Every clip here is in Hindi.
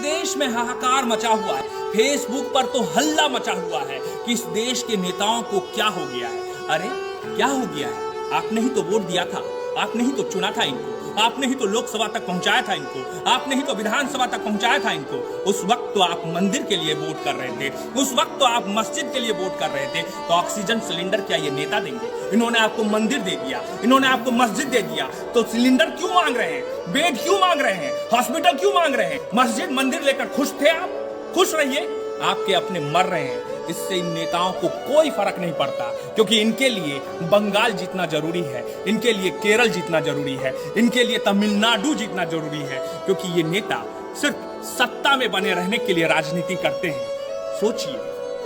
देश में हाहाकार मचा हुआ है। फेसबुक पर तो हल्ला मचा हुआ है कि इस देश के नेताओं को क्या हो गया है। अरे क्या हो गया है? आपने ही तो वोट दिया था, आपने ही तो चुना था इनको, आपने ही तो लोकसभा तक पहुंचाया था इनको, आपने ही तो विधानसभा तक पहुंचाया था इनको। उस वक्त तो आप मंदिर के लिए वोट कर रहे थे, उस वक्त तो आप मस्जिद के लिए वोट कर रहे थे। तो ऑक्सीजन सिलेंडर क्या ये नेता देंगे? इन्होंने आपको मंदिर दे दिया, इन्होंने आपको मस्जिद दे दिया, तो सिलेंडर क्यों मांग रहे हैं? बेड क्यों मांग रहे हैं? हॉस्पिटल क्यों मांग रहे हैं? मस्जिद मंदिर लेकर खुश थे आप? खुश रहिए, आपके अपने मर रहे हैं। इससे इन नेताओं को कोई फर्क नहीं पड़ता, क्योंकि इनके लिए बंगाल जीतना जरूरी है, इनके लिए केरल जीतना जरूरी है, इनके लिए तमिलनाडु जीतना जरूरी है, क्योंकि ये नेता सिर्फ सत्ता में बने रहने के लिए राजनीति करते हैं। सोचिए,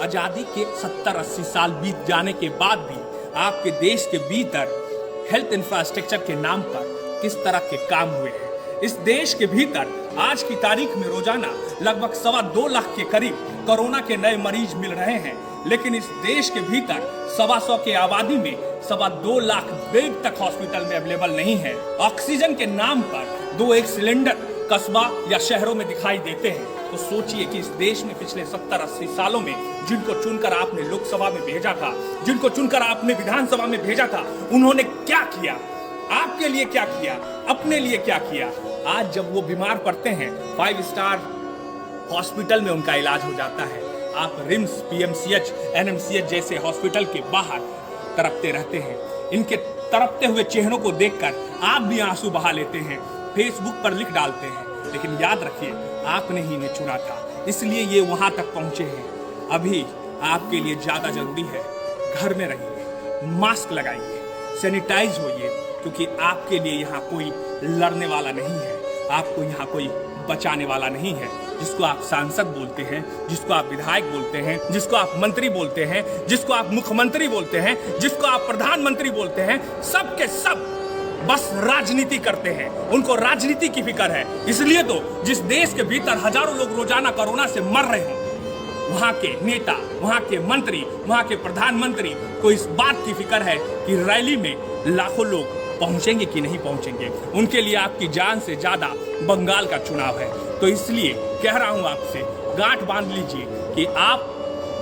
आजादी के 70-80 साल बीत जाने के बाद भी आपके देश के भीतर हेल्थ इंफ्रास्ट्रक्चर के नाम पर किस तरह के काम हुए हैं। इस देश के भीतर आज की तारीख में रोजाना लगभग 2.25 लाख के करीब कोरोना के नए मरीज मिल रहे हैं, लेकिन इस देश के भीतर 125 के आबादी में 2.25 लाख बेड तक हॉस्पिटल में अवेलेबल नहीं है। ऑक्सीजन के नाम पर 2-1 सिलेंडर कस्बा या शहरों में दिखाई देते हैं। तो सोचिए कि इस देश में पिछले 70-80 सालों में जिनको चुनकर आपने लोकसभा में भेजा था, जिनको चुनकर आपने विधानसभा में भेजा था, उन्होंने क्या किया? आपके लिए क्या किया? अपने लिए क्या किया? आज जब वो बीमार पड़ते हैं, 5 स्टार हॉस्पिटल में उनका इलाज हो जाता है। आप रिम्स, पीएमसीएच, एनएमसीएच जैसे हॉस्पिटल के बाहर तड़पते रहते हैं। इनके तड़पते हुए चेहरों को देखकर आप भी आंसू बहा लेते हैं, फेसबुक पर लिख डालते हैं। लेकिन याद रखिए, आपने ही इन्हें चुना था, इसलिए ये वहां तक पहुंचे हैं। अभी आपके लिए ज्यादा जरूरी है, घर में रहिए, मास्क लगाइए, सैनिटाइज होइए, क्योंकि आपके लिए यहाँ कोई लड़ने वाला नहीं है, आपको यहाँ कोई बचाने वाला नहीं है। जिसको आप सांसद बोलते हैं, जिसको आप विधायक बोलते हैं, जिसको आप मंत्री बोलते हैं, जिसको आप मुख्यमंत्री बोलते हैं, जिसको आप प्रधानमंत्री बोलते हैं, सब के सब बस राजनीति करते हैं। उनको राजनीति की फिक्र है। इसलिए तो जिस देश के भीतर हजारों लोग रोजाना कोरोना से मर रहे हैं, वहां के नेता, वहां के मंत्री, वहां के प्रधानमंत्री को इस बात की फिक्र है कि रैली में लाखों लोग पहुंचेंगे कि नहीं पहुंचेंगे। उनके लिए आपकी जान से ज्यादा बंगाल का चुनाव है। तो इसलिए कह रहा हूं आपसे, गांठ बांध लीजिए कि आप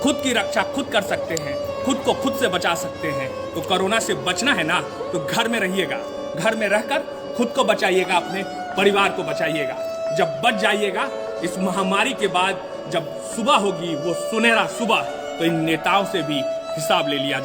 खुद की रक्षा खुद कर सकते हैं, खुद को खुद से बचा सकते हैं। तो कोरोना से बचना है ना, तो घर में रहिएगा, घर में रहकर खुद को बचाइएगा, अपने परिवार को बचाइएगा। जब बच जाइएगा, इस महामारी के बाद जब सुबह होगी, वो सुनहरा सुबह, तो इन नेताओं से भी हिसाब ले लिया